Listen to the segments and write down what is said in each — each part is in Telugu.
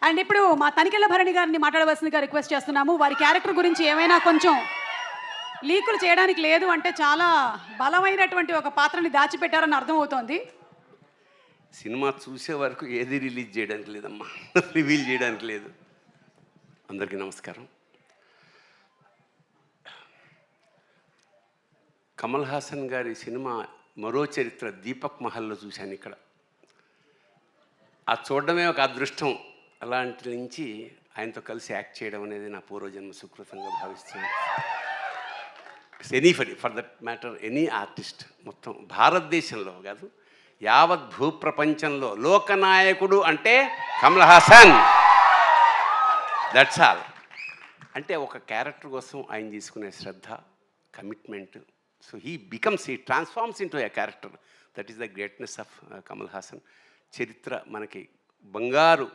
అండ్ ఇప్పుడు మా తనికెళ్ళ భరణి గారిని మాట్లాడవలసిందిగా రిక్వెస్ట్ చేస్తున్నాము. వారి క్యారెక్టర్ గురించి ఏమైనా కొంచెం లీకులు చేయడానికి లేదు అంటే చాలా బలమైనటువంటి ఒక పాత్రని దాచిపెట్టారని అర్థమవుతోంది. సినిమా చూసే వరకు ఏది రిలీజ్ చేయడానికి లేదమ్మా, రివీల్ చేయడానికి లేదు. అందరికీ నమస్కారం. కమల్ హాసన్ గారి సినిమా మరో చరిత్ర దీపక్ మహల్లో చూశాను ఇక్కడ. ఆ చూడడమే ఒక అదృష్టం. అలాంటి నుంచి ఆయనతో కలిసి యాక్ట్ చేయడం అనేది నా పూర్వజన్మ సుకృతంగా భావిస్తున్నాను. Any for that matter any artist మొత్తం భారతదేశంలో కాదు, యావత్ భూప్రపంచంలో లోకనాయకుడు అంటే కమల్ హాసన్. That's all. అంటే ఒక క్యారెక్టర్ కోసం ఆయన తీసుకునే శ్రద్ధ, commitment. So he transforms into a character. That is the greatness of Kamal Haasan. చరిత్ర మనకి బంగారు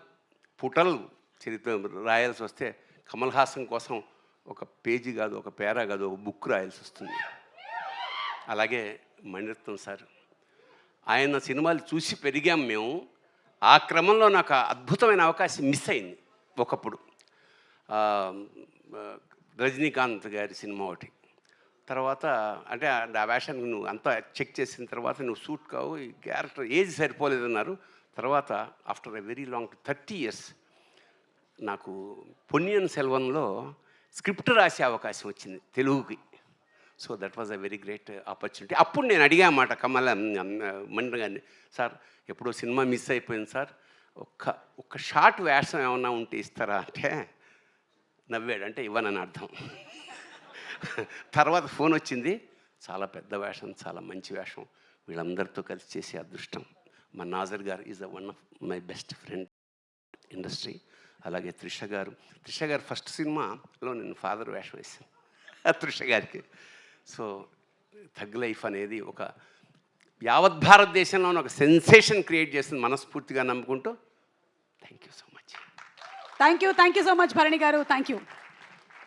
పుటలు చరిత్ర రాయాల్సి వస్తే కమల్ హాసన్ కోసం ఒక పేజీ కాదు, ఒక పేరా కాదు, ఒక బుక్ రాయాల్సి వస్తుంది. అలాగే మణిరత్నం సార్, ఆయన సినిమాలు చూసి పెరిగాం మేము. ఆ క్రమంలో నాకు అద్భుతమైన అవకాశం మిస్ అయింది ఒకప్పుడు. రజనీకాంత్ గారి సినిమా ఒకటి. తర్వాత అంటే ఆ వేషానికి నువ్వు అంతా చెక్ చేసిన తర్వాత నువ్వు సూట్ కావు, ఈ క్యారెక్టర్ ఏజ్ సరిపోలేదన్నారు. తర్వాత after a very long 30 years నాకు పొన్నియిన్ సెల్వన్లో స్క్రిప్ట్ రాసే అవకాశం వచ్చింది తెలుగుకి. So that was a very great opportunity. అప్పుడు నేను అడిగా మాట మణి గారిని, సార్ ఎప్పుడో సినిమా మిస్ అయిపోయింది సార్, ఒక్క షార్ట్ వేషం ఏమన్నా ఉంటే ఇస్తారా అంటే నవ్వాడు. అంటే ఇవ్వనని అర్థం. తర్వాత ఫోన్ వచ్చింది, చాలా పెద్ద వేషం, చాలా మంచి వేషం, వీళ్ళందరితో కలిసి చేసే అదృష్టం. మా నాజర్ గారు is one of my best friend industry. అలాగే త్రిష గారు ఫస్ట్ సినిమాలో నేను ఫాదర్ వేషం వేసాను త్రిష గారికి. సో థగ్ లైఫ్ అనేది ఒక యావత్ భారతదేశంలో ఒక సెన్సేషన్ క్రియేట్ చేస్తుంది మనస్ఫూర్తిగా నమ్ముకుంటూ. Thank you so much. Thank you so much Bharani గారు. Thank you.